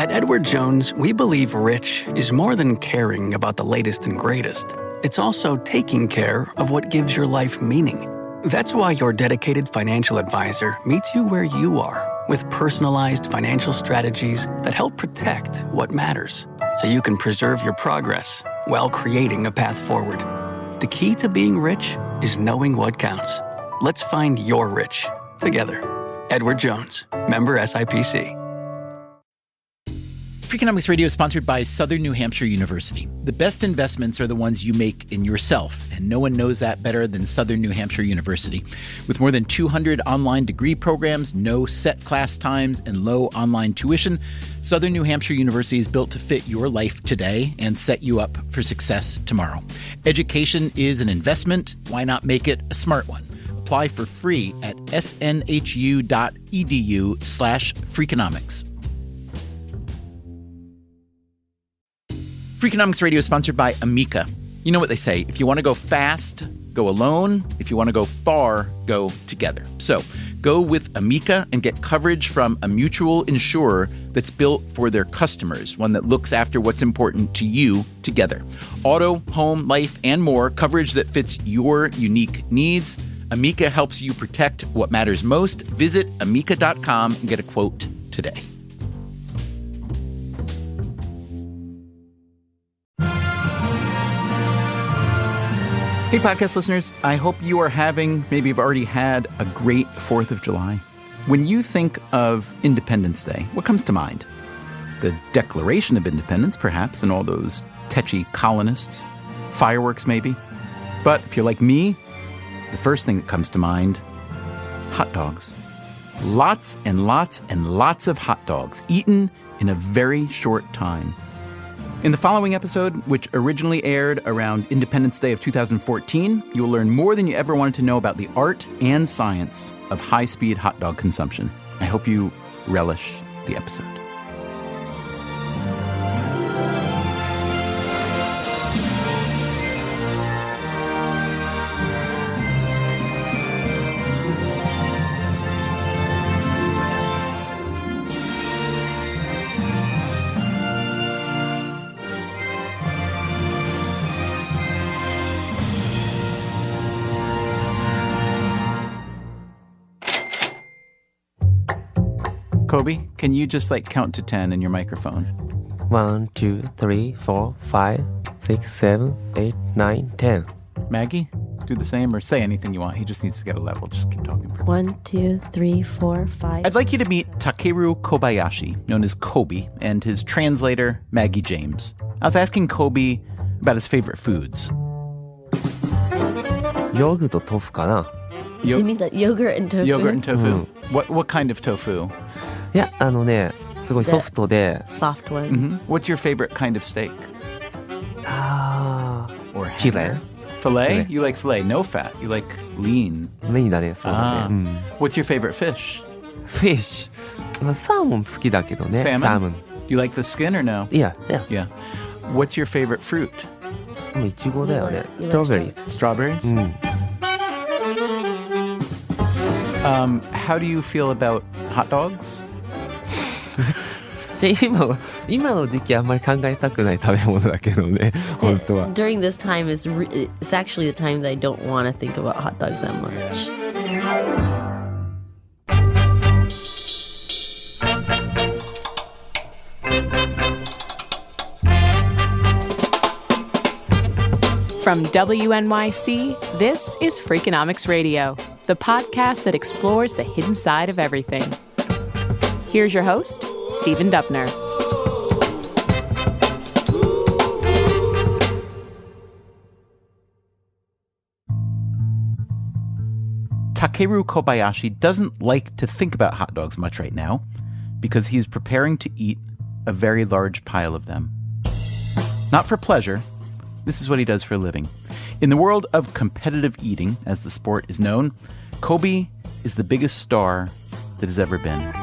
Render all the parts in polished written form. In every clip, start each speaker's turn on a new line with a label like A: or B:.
A: At Edward Jones, we believe rich is more than caring about the latest and greatest. It's also taking care of what gives your life meaning. That's why your dedicated financial advisor meets you where you are with personalized financial strategies that help protect what matters so you can preserve your progress while creating a path forward. The key to being rich is knowing what counts. Let's find your rich together. Edward Jones, member SIPC.
B: Freakonomics Radio is sponsored by Southern New Hampshire University. The best investments are the ones you make in yourself, and no one knows that better than Southern New Hampshire University. With more than 200 online degree programs, no set class times, and low online tuition, Southern New Hampshire University is built to fit your life today and set you up for success tomorrow. Education is an investment. Why not make it a smart one? Apply for free at snhu.edu/Freakonomics. Freakonomics Radio is sponsored by Amica. You know what they say, if you want to go fast, go alone. If you want to go far, go together. So go with Amica and get coverage from a mutual insurer that's built for their customers, one that looks after what's important to you together. Auto, home, life, and more, coverage that fits your unique needs. Amica helps you protect what matters most. Visit amica.com and get a quote today. Hey, podcast listeners, I hope you are having, maybe you've already had, a great 4th of July. When you think of Independence Day, what comes to mind? The Declaration of Independence, perhaps, and all those tetchy colonists. Fireworks, maybe. But if you're like me, the first thing that comes to mind, hot dogs. Lots and lots and lots of hot dogs, eaten in a very short time. In the following episode, which originally aired around Independence Day of 2014, you will learn more than you ever wanted to know about the art and science of high-speed hot dog consumption. I hope you relish the episode. Kobe, can you just count to 10 in your microphone?
C: 1, 2, 3, 4, 5, 6, 7, 8, 9, 10.
B: Maggie, do the same or say anything you want. He just needs to get a level. Just keep talking for a minute.
D: 1, 2, 3, 4, 5.
B: I'd like you to meet Takeru Kobayashi, known as Kobe, and his translator, Maggie James. I was asking Kobe about his favorite foods.
C: Yogurt or tofu かな?
D: You mean the yogurt and tofu?
B: Yogurt and tofu. What kind of tofu?
C: いや、すごいソフトで。
D: Soft one.
B: Mm-hmm. What's your favorite kind of steak? Or
C: Filet.
B: Filet? You like filet, no fat. You like lean.
C: メインだね、そうだね。
B: What's your favorite fish?
C: Fish. サーモン好きだけどね。
B: Salmon? You like the skin or no?
C: Yeah.
B: What's your favorite fruit?
C: イチゴだよね。Strawberries.
B: Strawberries? How do you feel about hot dogs?
C: 今の時期あんまり考えたくない食べ物だけどね、本当は。
D: During this time, it's actually the time that I don't want to think about hot dogs that much.
E: From WNYC, this is Freakonomics Radio, the podcast that explores the hidden side of everything. Here's your host, Stephen Dubner.
B: Takeru Kobayashi doesn't like to think about hot dogs much right now because he's preparing to eat a very large pile of them. Not for pleasure. This is what he does for a living. In the world of competitive eating, as the sport is known, Kobe is the biggest star that has ever been.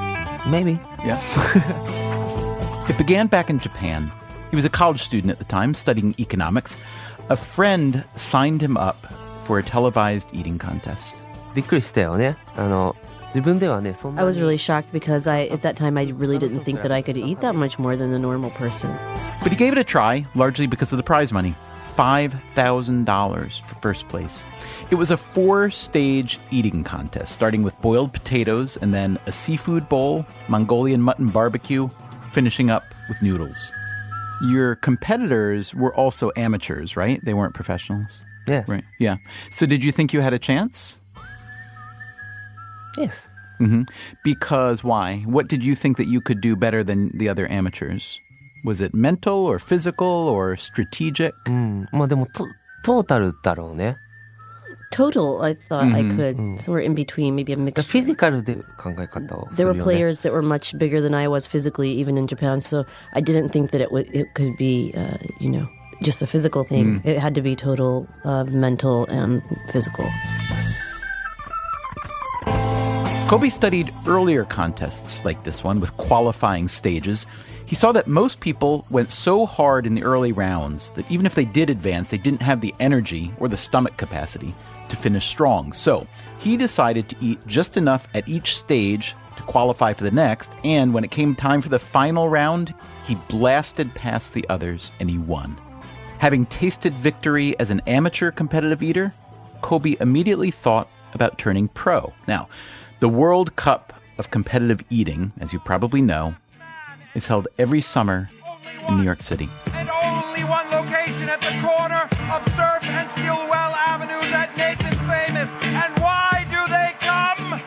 C: Maybe.
B: Yeah. It began back in Japan. He was a college student at the time, studying economics. A friend signed him up for a televised eating contest.
C: びっくりしたよね。自分ではね、そんな
D: I
C: に
D: was really shocked because at that time, I really didn't think that I could eat that much more than the normal person.
B: But he gave it a try, largely because of the prize money. $5,000 for first place. It was a 4-stage eating contest, starting with boiled potatoes and then a seafood bowl, Mongolian mutton barbecue, finishing up with noodles. Your competitors were also amateurs, right? They weren't professionals?
C: Yeah.
B: Right, yeah. So did you think you had a chance?
C: Yes.
B: Because why? What did you think that you could do better than the other amateurs? Was it mental or physical or strategic?
C: まあでもトータルだろうね。
D: Total, I thought I could. Somewhere in between, maybe a
C: フ
D: mixture.
C: ィジカルで考え方をす
D: There
C: る
D: were
C: よね。
D: players that were much bigger than I was physically, even in Japan. So I didn't think that it could be, just a physical thing. It had to be total mental and physical.
B: Kobe studied earlier contests like this one with qualifying stages. He saw that most people went so hard in the early rounds that even if they did advance, they didn't have the energy or the stomach capacity to finish strong. So he decided to eat just enough at each stage to qualify for the next, and when it came time for the final round, he blasted past the others and he won. Having tasted victory as an amateur competitive eater, Kobe immediately thought about turning pro. Now, the World Cup of Competitive Eating, as you probably know, is held every summer in New York City.
F: And only one location at the corner of Surf and Stillwell Avenues at Nathan's Famous. And why do they come?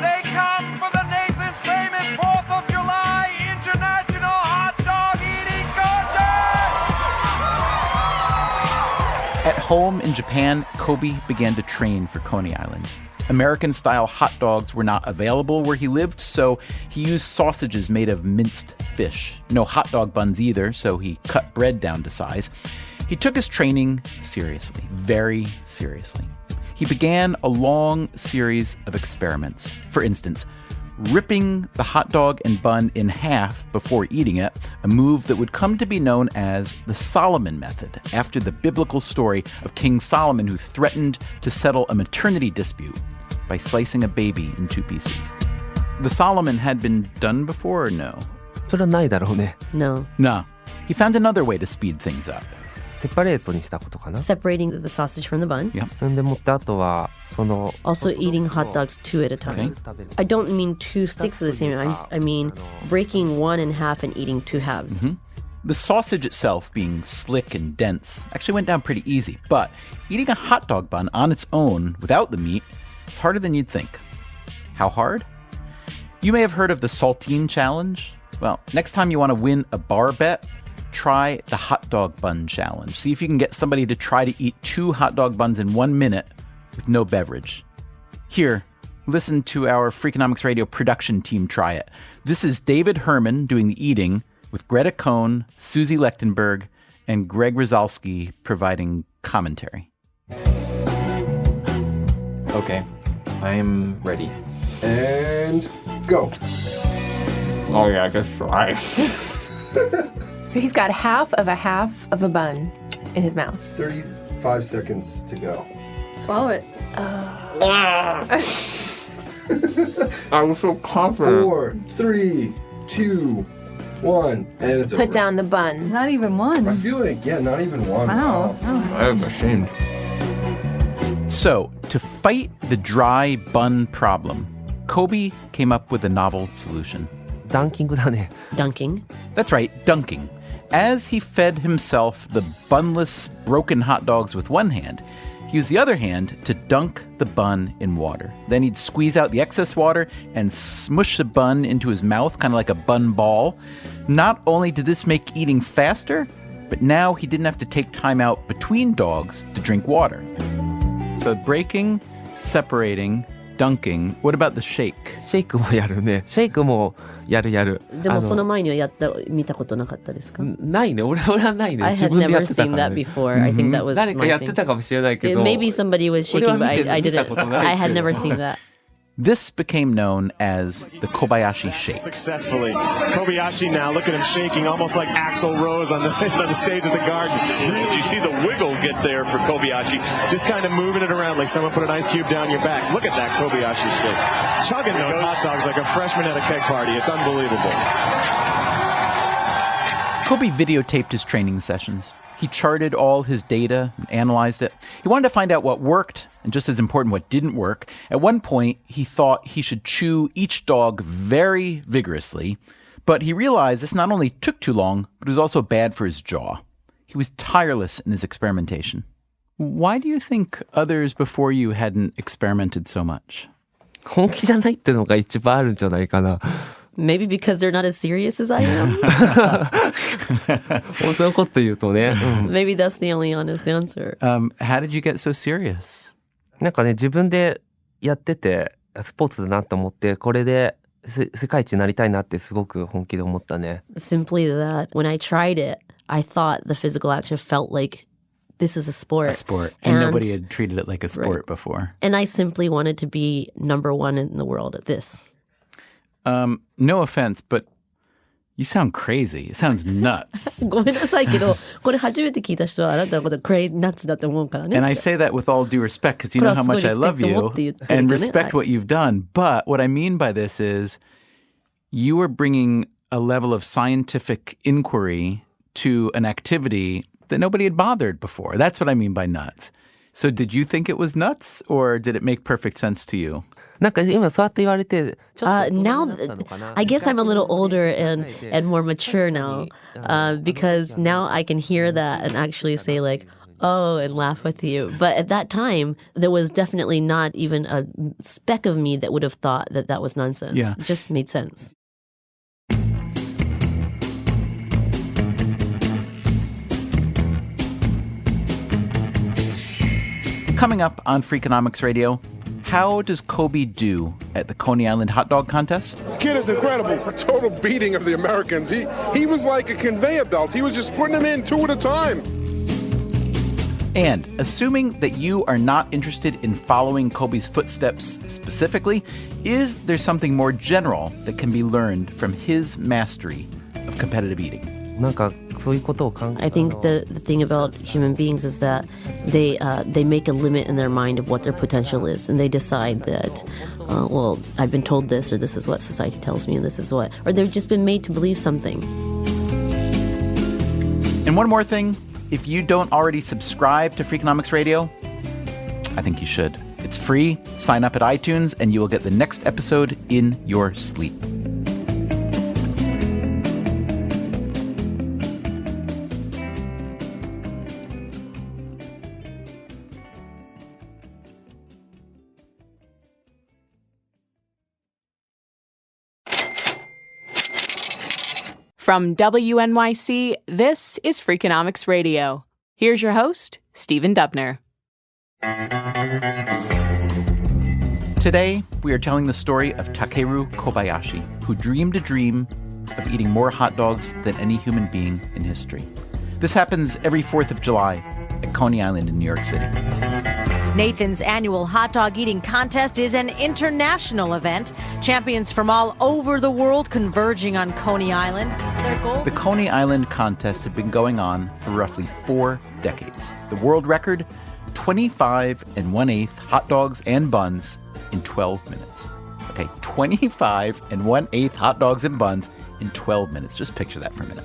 F: They come for the Nathan's Famous 4th of July International Hot Dog Eating Contest!
B: At home in Japan, Kobe began to train for Coney Island. American-style hot dogs were not available where he lived, so he used sausages made of minced fish. No hot dog buns either, so he cut bread down to size. He took his training seriously, very seriously. He began a long series of experiments. For instance, ripping the hot dog and bun in half before eating it, a move that would come to be known as the Solomon method, after the biblical story of King Solomon who threatened to settle a maternity dispute by slicing a baby in 2 pieces. The Solomon had been done before or no?
C: それはないだろうね。
D: No.
B: No. He found another way to speed things up.
C: セパレートにしたことかな。
D: Separating the sausage from the bun.
B: Yep.
C: んでもってあとはその
D: Also eating hot dogs 2 at a time. I don't mean 2 sticks of the same. I mean breaking one in half and eating 2 halves.
B: The sausage itself, being slick and dense, actually went down pretty easy. But eating a hot dog bun on its own, without the meat, is harder than you'd think. How hard? You may have heard of the saltine challenge. Well, next time you want to win a bar bet, try the hot dog bun challenge. See if you can get somebody to try to eat 2 hot dog buns in 1 minute with no beverage. Here, listen to our Freakonomics Radio production team try it. This is David Herman doing the eating, with Greta Cohn, Susie Lechtenberg, and Greg Rosalsky providing commentary.
G: Okay, I'm ready.
H: And go.
G: Oh yeah, I guess try.
I: So he's got half of a bun in his mouth.
H: 35 seconds to go.
I: Swallow it.
G: I was so confident.
H: 4, 3, 2, 1, and it's over.
I: Put down the bun.
J: Not even one.
H: I feel like, not even one.
J: Wow.
G: I am ashamed.
B: So, to fight the dry bun problem, Kobe came up with a novel solution.
C: ダンキングだね。
D: Dunking.
B: That's right, dunking. As he fed himself the bunless, broken hot dogs with one hand, he used the other hand to dunk the bun in water. Then he'd squeeze out the excess water and smush the bun into his mouth, kind of like a bun ball. Not only did this make eating faster, but now he didn't have to take time out between dogs to drink water. So breaking, separating, dunking. What about the shake?
C: シェイクもやるね。シェイクもやる。
D: でもその前には見たことなかったですか？
C: ないね。俺はないね。
D: I
C: 自
D: had
C: 分でやっ
D: never
C: てたか
D: seen
C: ら
D: that
C: ね。
D: before. I think that was
C: 誰か
D: my
C: やって
D: thing.
C: たかもしれないけど。
D: Maybe somebody was shaking, but I
C: 俺は見
D: didn't.
C: たことない
D: I had never seen that.
B: This became known as the Kobayashi shake.
J: Successfully. Kobayashi now, look at him shaking almost like Axl Rose on the stage of the Garden.
K: You see the wiggle get there for Kobayashi.
J: Just kind of moving it around like someone put an ice cube down your back. Look at that Kobayashi shake. Chugging those hot dogs like a freshman at a keg party. It's unbelievable.
B: Kobe videotaped his training sessions. He charted all his data and analyzed it. He wanted to find out what worked, and just as important, what didn't work. At one point, he thought he should chew each dog very vigorously, but he realized this not only took too long, but it was also bad for his jaw. He was tireless in his experimentation. Why do you think others before you hadn't experimented so much?
C: 本気じゃないってのが一番あるんじゃないかな。
D: Maybe because they're not as serious as I am.
C: 本当のこと言うとね。
D: Maybe that's the only honest answer.
B: How did you get so serious?
C: なんかね、自分でやってて、スポーツだなと思って、これで世界一になりたいなってすごく本気で思ったね。
D: Simply that, when I tried it, I thought the physical action felt like this is a sport.
B: A sport. And nobody had treated it like a sport before.
D: And I simply wanted to be number one in the world at this.
B: No offense, but you sound crazy. It sounds nuts.
D: ごめんなさいけど、これ初めて聞いた人はあなたのこと crazy nuts だって思うからね。
B: And I say that with all due respect because you know how much I love you and respect what you've done. But what I mean by this is you are bringing a level of scientific inquiry to an activity that nobody had bothered before. That's what I mean by nuts. So did you think it was nuts or did it make perfect sense to you?
C: なんか今そうやって言われて、
D: now, I guess I'm a little older and more mature now, because now I can hear that and actually say like, oh, and laugh with you. But at that time, there was definitely not even a speck of me that would have thought that that was nonsense.
B: Yeah.
D: It just made sense.
B: Coming up on Freakonomics Radio, how does Kobe do at the Coney Island hot dog contest?
L: The kid is incredible. A total beating of the Americans. He was like a conveyor belt. He was just putting them in two at a time.
B: And assuming that you are not interested in following Kobe's footsteps specifically, is there something more general that can be learned from his mastery of competitive eating?
C: なんかそういうことを考え
D: I think the thing about human beings is that they make a limit in their mind of what their potential is, and they decide that, well, I've been told this, or this is what society tells me, and this is what, or they've just been made to believe something.
B: And one more thing, if you don't already subscribe to Freakonomics Radio, I think you should. It's free. Sign up at iTunes, and you will get the next episode in your sleep.
E: From WNYC, this is Freakonomics Radio. Here's your host, Stephen Dubner.
B: Today, we are telling the story of Takeru Kobayashi, who dreamed a dream of eating more hot dogs than any human being in history. This happens every 4th of July at Coney Island in New York City.
M: Nathan's annual hot dog eating contest is an international event. Champions from all over the world converging on Coney Island. Their goal...
B: The Coney Island contest had been going on for roughly 4 decades. The world record, 25 1/8 hot dogs and buns in 12 minutes. Okay, 25 1/8 hot dogs and buns in 12 minutes. Just picture that for a minute.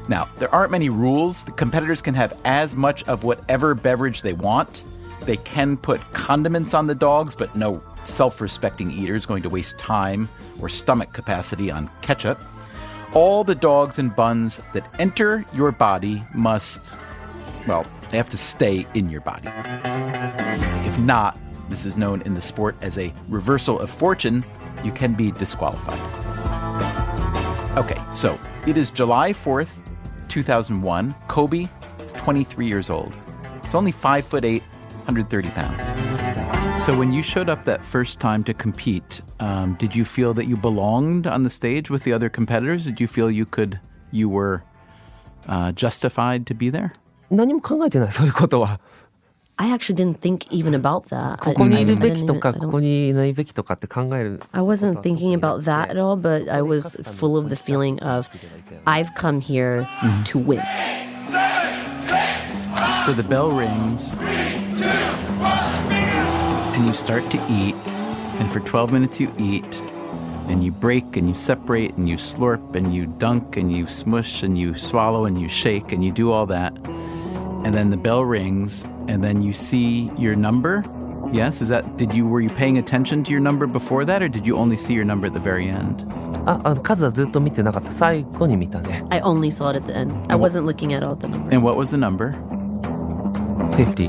B: Now, there aren't many rules. The competitors can have as much of whatever beverage they want. They can put condiments on the dogs, but no self-respecting eater is going to waste time or stomach capacity on ketchup. All the dogs and buns that enter your body must, well, they have to stay in your body. If not, this is known in the sport as a reversal of fortune, you can be disqualified. Okay, so it is July 4th, 2001. Kobe is 23 years old. It's only 5'8", 130 pounds. So when you showed up that first time to compete, did you feel that you belonged on the stage with the other competitors? Did you feel you were justified to be there?
C: 何も考えてない、そういうことは。
D: I actually didn't think even about that.
C: ここにいるべきとか、ここにいないべきとかって考える。
D: I wasn't thinking about that at all, but I was full of the feeling of, I've come here to win.
B: So the bell rings, and you start to eat, and for 12 minutes you eat, and you break, and you separate, and you slurp, and you dunk, and you smush, and you swallow, and you shake, and you do all that. And then the bell rings, and then you see your number. Yes, were you paying attention to your number before that, or did you only see your number at the very end?
C: 数はずっと見てなかった。最後に見たね。
D: I only saw it at the end. I wasn't looking at all the numbers.
B: And what was the number?
C: 50.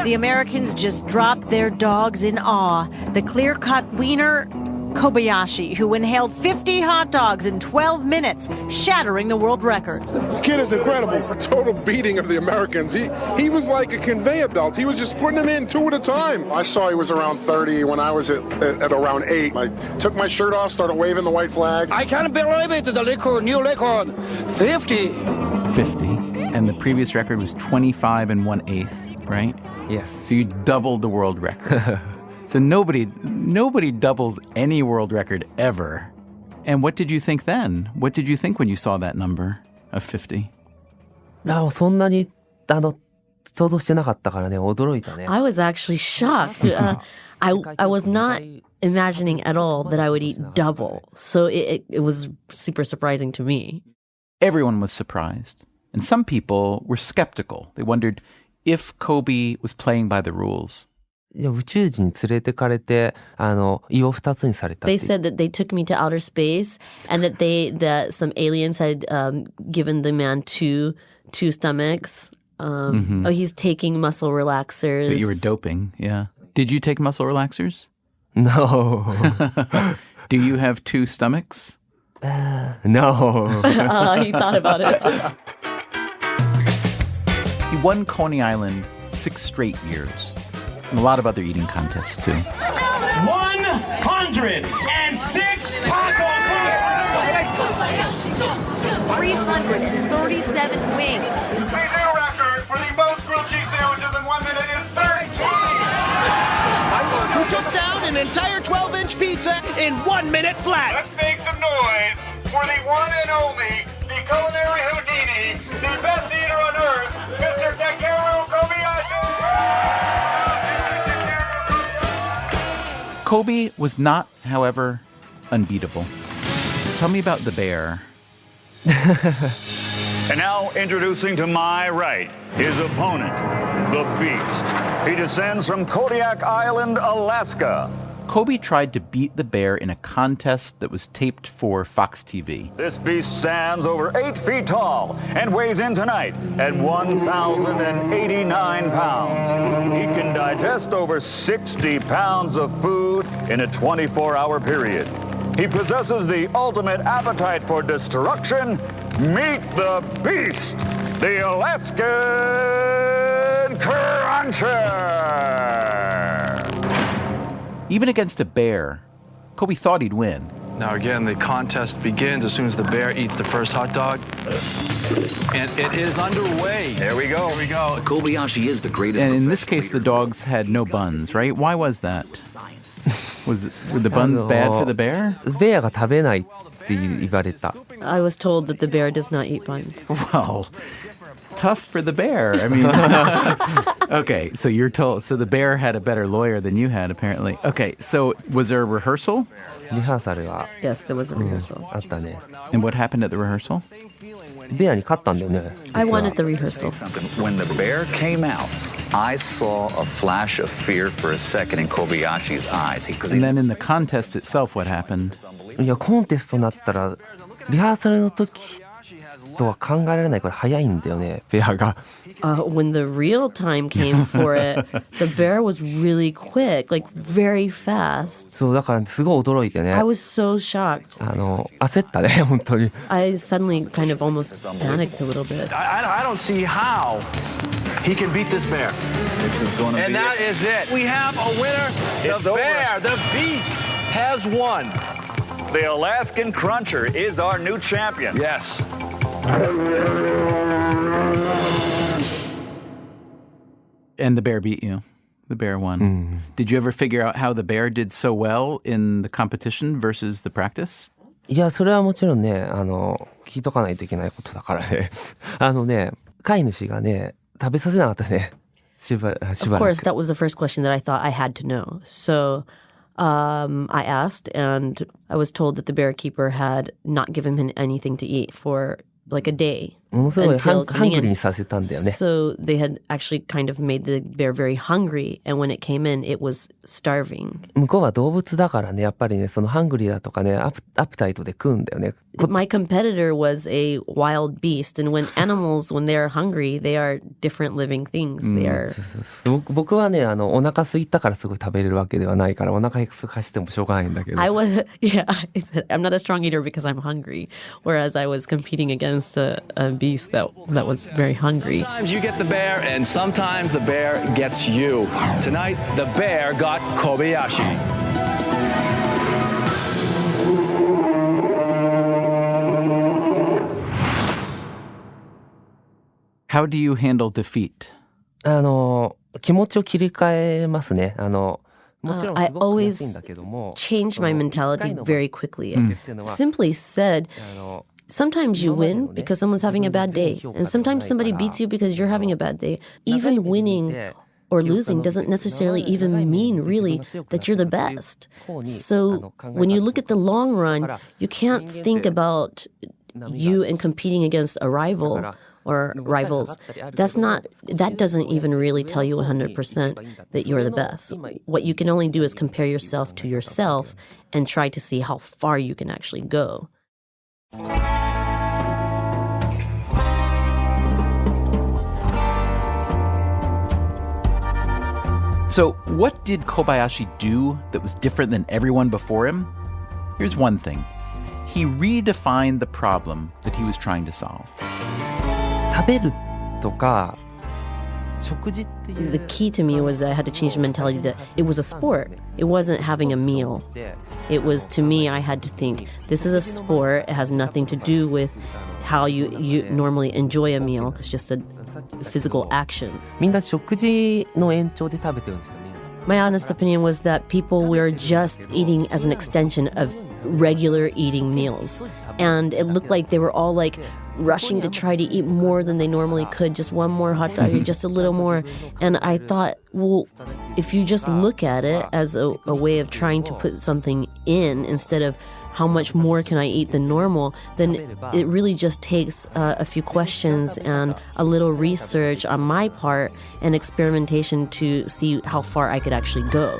M: The Americans just dropped their dogs in awe. The clear-cut wiener Kobayashi, who inhaled 50 hot dogs in 12 minutes, shattering the world record.
L: The kid is incredible. A total beating of the Americans. He was like a conveyor belt. He was just putting them in two at a time. I saw he was around 30 when I was at around 8. I took my shirt off, started waving the white flag.
N: I can't believe it. The new record, 50.
B: 50. And the previous record was 25 1/8, right?
C: Yes.
B: So you doubled the world record. So nobody doubles any world record ever. And what did you think then? What did you think when you saw that number of 50?
C: そんなに想像してなかったからね、驚いたね。
D: I was actually shocked. I was not imagining at all that I would eat double. So it was super surprising to me.
B: Everyone was surprised. And some people were skeptical. They wondered if Kobe was playing by the rules.
C: 宇宙人に連れてかれて、胃を2つにされた。
D: They said that they took me to outer space and that some aliens had given the man two stomachs. Oh, he's taking muscle relaxers.
B: That you were doping, yeah. Did you take muscle relaxers?
C: No.
B: Do you have 2 stomachs?
C: No.
D: He thought about it.
B: He won Coney Island 6 straight years. And a lot of other eating contests, too.
N: 106 tacos!
O: 337 wings.
F: The new record for the most grilled cheese sandwiches in 1 minute is 13!
N: Who took down an entire 12-inch pizza in 1 minute flat?
F: Let's make some noise for the one and only, the culinary Houdini, the best eater on earth, Mr. Takeru Kobayashi!
B: Kobe was not, however, unbeatable. Tell me about the bear.
P: And now introducing to my right, his opponent, the Beast. He descends from Kodiak Island, Alaska.
B: Kobe tried to beat the bear in a contest that was taped for Fox TV.
P: This beast stands over 8 feet tall and weighs in tonight at 1,089 pounds. He can digest over 60 pounds of food in a 24-hour period. He possesses the ultimate appetite for destruction. Meet the Beast, the Alaskan Cruncher.
B: Even against a bear, Kobe thought he'd win.
Q: Now again, the contest begins as soon as the bear eats the first hot dog. And it is underway.
P: There we go.
Q: Here we go.
R: Kobayashi is the greatest.
B: And in this case, the dogs had no buns, right? Why was that? Were the buns bad for the bear?
C: ベアが食べないって言われた。
D: I was told that the bear does not eat buns.
B: Well, tough for the bear. I mean, okay, so you're told. So the bear had a better lawyer than you had, apparently. Okay, so was there a rehearsal?
C: リハーサルは
D: Yes, there was a rehearsal.
C: あったね。
B: And what happened at the rehearsal?
C: ベアに勝ったんだよね。
D: I won at the rehearsal.
R: When the bear came out, I saw a flash of fear for a second in Kobayashi's eyes.
B: And then in the contest itself, what happened?
C: いや、コンテストになったら、リハーサルの時とは考えられないから早いんだよね、ベアが。
D: When the real time came for it, the bear was really quick, like very fast.
C: そう、だからすごい驚いてね。
D: I was so shocked.
C: 焦ったね、本当に。
D: I suddenly kind of almost panicked a little bit.
N: I don't see how he can beat this bear.
R: This is going to be
N: And that is it. We have a winner. The bear, the beast, has won.
P: The Alaskan Cruncher is our new champion.
N: Yes.
B: And the bear beat you. The bear won. Did you ever figure out how the bear did so well in the competition versus the practice?
C: いや、それはもちろんね、聞いとかないといけないことだからね。飼い主がね、食べさせなかったね。しばらく。
D: Of course, that was the first question that I thought I had to know. So I asked, and I was told that the bear keeper had not given him anything to eat for like a day.
C: ものすごいハ
D: until
C: ン
D: coming
C: グリー
D: in.
C: にさせたんだよね。
D: So they had actually kind of made the bear very hungry, and when it came in, it was starving.
C: 向こうは動物だからね、やっぱりね、そのハングリーだとかね、アプタイトで食うんだよね。
D: My competitor was a wild beast, and when animals, when they are hungry, they are different living things. They are.
C: 僕はね、お腹空いたからすごい食べれるわけではないから、お腹空かしてもしょうがないんだけど。
D: I was, yeah, I said, I'm not a strong eater because I'm hungry, whereas I was competing against a beast that was very hungry.
N: Sometimes you get the bear, and sometimes the bear gets you. Tonight, the bear got Kobayashi.
B: How do you handle defeat?
C: 気持ちを切り替えますね。もちろん
D: I
C: すごく安いん
D: always
C: だけども、
D: changed my mentality very quickly. Simply said, sometimes you win because someone's having a bad day, and sometimes somebody beats you because you're having a bad day. Even winning or losing doesn't necessarily even mean really that you're the best. So when you look at the long run, you can't think about you and competing against a rival or rivals. That doesn't even really tell you 100% that you're the best. What you can only do is compare yourself to yourself and try to see how far you can actually go.
B: So, what did Kobayashi do that was different than everyone before him? Here's one thing. He redefined the problem that he was trying to solve.
C: 食べるとか、食事っていう。
D: The key to me was that I had to change the mentality that it was a sport. It wasn't having a meal. It was, to me, I had to think, this is a sport. It has nothing to do with how you normally enjoy a meal. It's just a physical action.
C: みんな食事の延長で食べてるんですよ、みんな。
D: My honest opinion was that people were just eating as an extension of regular eating meals. And it looked like they were all like rushing to try to eat more than they normally could. Just one more hot dog, just a little more. And I thought, well, if you just look at it as a way of trying to put something in instead of how much more can I eat than normal, then it really just takes a few questions and a little research on my part and experimentation to see how far I could actually go.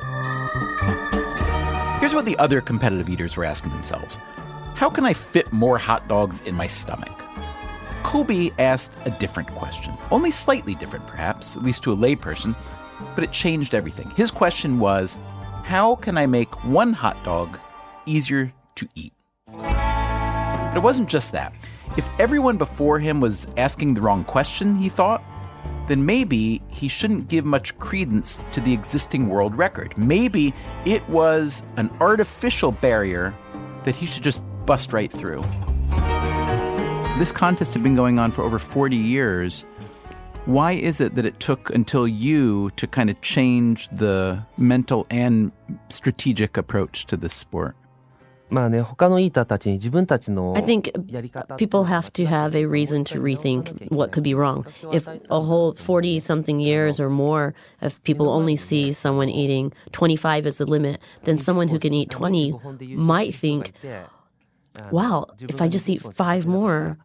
B: Here's what the other competitive eaters were asking themselves. How can I fit more hot dogs in my stomach? Kobe asked a different question. Only slightly different, perhaps, at least to a layperson, but it changed everything. His question was, how can I make one hot dog easier to eat? But it wasn't just that. If everyone before him was asking the wrong question, he thought, then maybe he shouldn't give much credence to the existing world record. Maybe it was an artificial barrier that he should just bust right through. This contest had been going on for over 40 years. Why is it that it took until you to kind of change the mental and strategic approach to this sport?
C: まあね、他のイーターたちに自分たちの
D: I think people have to have a reason to rethink what could be wrong. If a whole 40-something years or more, if people only see someone eating 25 as the limit, then someone who can eat 20 might think, wow, if I just eat 5 more,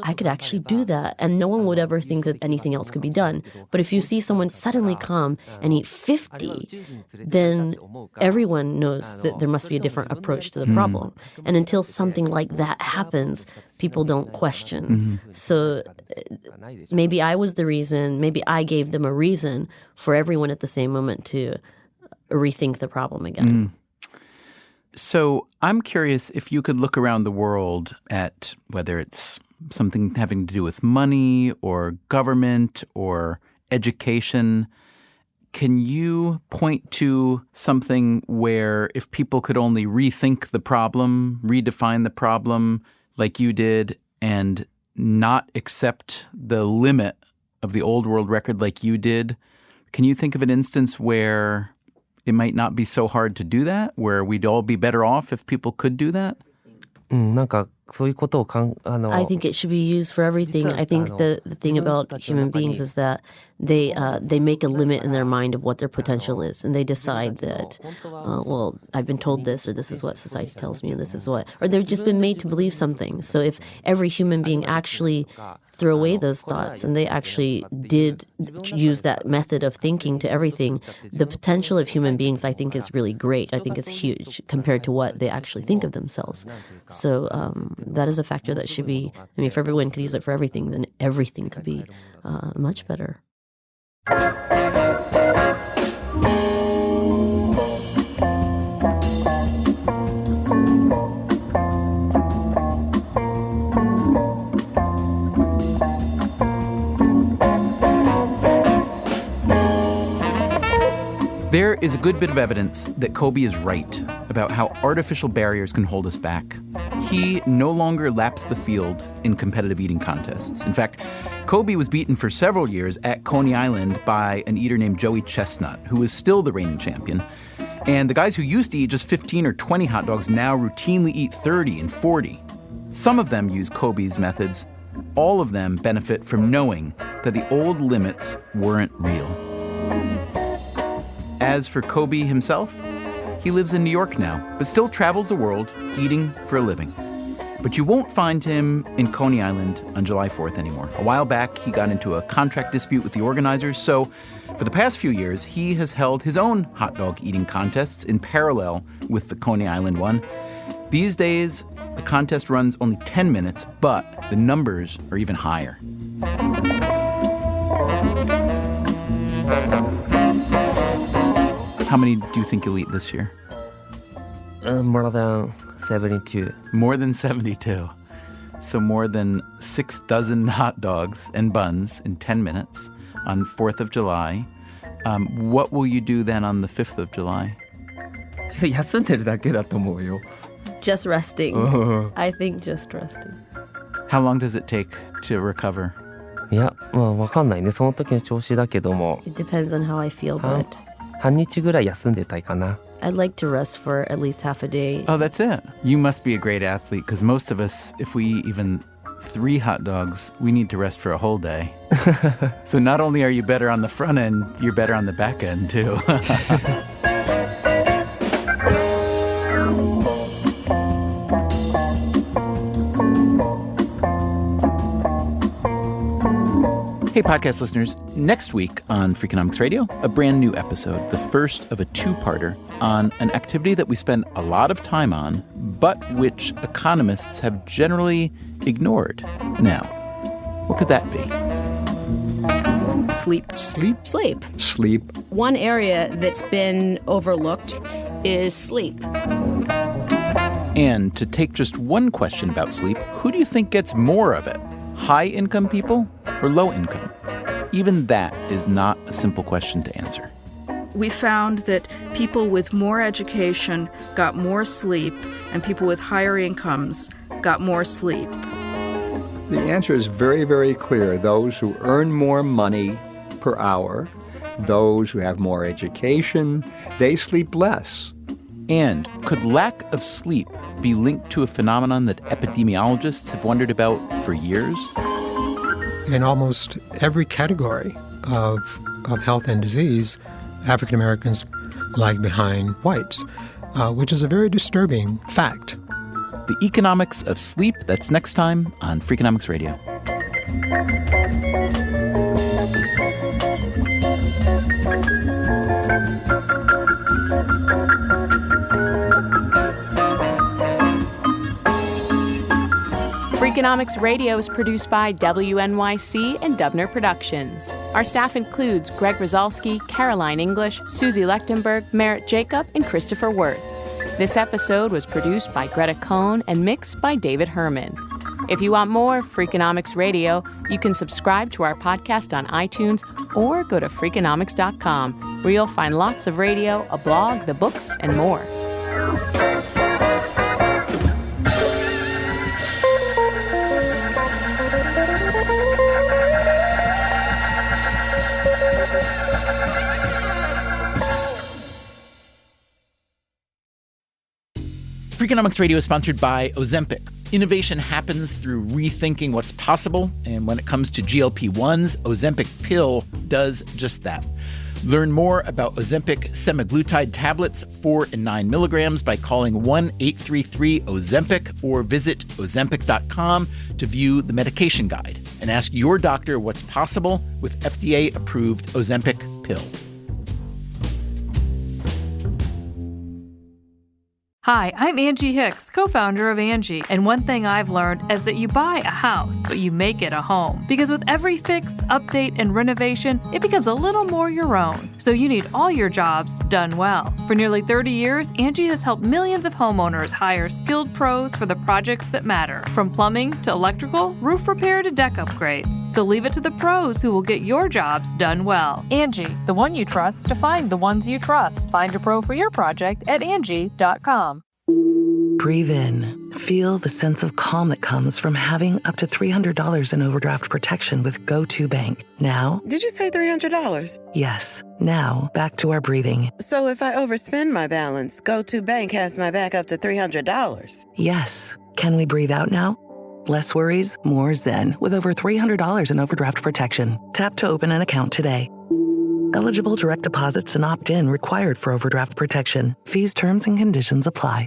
D: I could actually do that. And no one would ever think that anything else could be done. But if you see someone suddenly come and eat 50, then everyone knows that there must be a different approach to the problem. And until something like that happens, people don't question. So maybe I was the reason, maybe I gave them a reason for everyone at the same moment to rethink the problem again.
B: So I'm curious if you could look around the world at whether it's something having to do with money or government or education. Can you point to something where if people could only rethink the problem, redefine the problem like you did, and not accept the limit of the old world record like you did, Can you think of an instance where it might not be so hard to do that, where we'd all be better off if people could do that?
C: なんかそういうことを
D: I think it should be used for everything. I think the thing about human beings is that they make a limit in their mind of what their potential is, and they decide that, well, I've been told this, or this is what society tells me, and this is what, or they've just been made to believe something. So if every human being actually threw away those thoughts and they actually did use that method of thinking to everything, the potential of human beings, I think, is really great. I think it's huge compared to what they actually think of themselves. So that is a factor that should be, I mean, if everyone could use it for everything, then everything could be much better.
B: There is a good bit of evidence that Kobe is right about how artificial barriers can hold us back. He no longer laps the field in competitive eating contests. In fact, Kobe was beaten for several years at Coney Island by an eater named Joey Chestnut, who is still the reigning champion. And the guys who used to eat just 15 or 20 hot dogs now routinely eat 30 and 40. Some of them use Kobe's methods. All of them benefit from knowing that the old limits weren't real. As for Kobe himself, he lives in New York now, but still travels the world eating for a living. But you won't find him in Coney Island on July 4th anymore. A while back, he got into a contract dispute with the organizers, so for the past few years, he has held his own hot dog eating contests in parallel with the Coney Island one. These days, the contest runs only 10 minutes, but the numbers are even higher. How many do you think you'll eat this year?
C: More than 72.
B: More than 72. So more than 6 dozen hot dogs and buns in 10 minutes on 4th of July. What will you do then on the 5th of July?
C: 休んでるだけだと思うよ。
D: Just resting. I think just resting.
B: How long does it take to recover?
C: いや、まあわかんないね。その時の調子だけども。
D: It depends on how I feel, but...
C: 半日ぐらい休んでたいかな。
D: I'd like to rest for at least half a day.
B: Oh, that's it. You must be a great athlete, because most of us, if we eat even 3 hot dogs, we need to rest for a whole day. So not only are you better on the front end, you're better on the back end, too. Hey, podcast listeners. Next week on Freakonomics Radio, a brand new episode, the first of a 2-parter on an activity that we spend a lot of time on, but which economists have generally ignored. Now, what could that be?
O: Sleep.
B: Sleep?
O: Sleep.
G: Sleep.
O: One area that's been overlooked is sleep.
B: And to take just one question about sleep, who do you think gets more of it? High-income people or low-income? Even that is not a simple question to answer.
S: We found that people with more education got more sleep, and people with higher incomes got more sleep.
T: The answer is very, very clear. Those who earn more money per hour, those who have more education, they sleep less.
B: And could lack of sleep be linked to a phenomenon that epidemiologists have wondered about for years?
U: In almost every category of health and disease, African Americans lag behind whites, which is a very disturbing fact.
B: The economics of sleep, that's next time on Freakonomics Radio.
E: Freakonomics Radio is produced by WNYC and Dubner Productions. Our staff includes Greg Rosalski, Caroline English, Susie Lechtenberg, Merritt Jacob, and Christopher Worth. This episode was produced by Greta Cohn and mixed by David Herman. If you want more Freakonomics Radio, you can subscribe to our podcast on iTunes or go to Freakonomics.com, where you'll find lots of radio, a blog, the books, and more.
B: Freakonomics Radio is sponsored by Ozempic. Innovation happens through rethinking what's possible, and when it comes to GLP-1s, Ozempic pill does just that. Learn more about Ozempic semaglutide tablets, 4 and 9 milligrams, by calling 1-833-OZEMPIC or visit Ozempic.com to view the medication guide and ask your doctor what's possible with FDA-approved Ozempic pill.
A: Hi, I'm Angie Hicks, co-founder of Angie, and one thing I've learned is that you buy a house, but you make it a home. Because with every fix, update, and renovation, it becomes a little more your own. So you need all your jobs done well. For nearly 30 years, Angie has helped millions of homeowners hire skilled pros for the projects that matter. From plumbing to electrical, roof repair to deck upgrades. So leave it to the pros who will get your jobs done well.
E: Angie, the one you trust to find the ones you trust. Find a pro for your project at Angie.com.
V: Breathe in. Feel the sense of calm that comes from having up to $300 in overdraft protection with GoToBank. Now...
W: Did you say $300?
V: Yes. Now, back to our breathing.
W: So if I overspend my balance, GoToBank has my back up to $300?
V: Yes. Can we breathe out now? Less worries, more zen, with over $300 in overdraft protection. Tap to open an account today. Eligible direct deposits and opt-in required for overdraft protection. Fees, terms, and conditions apply.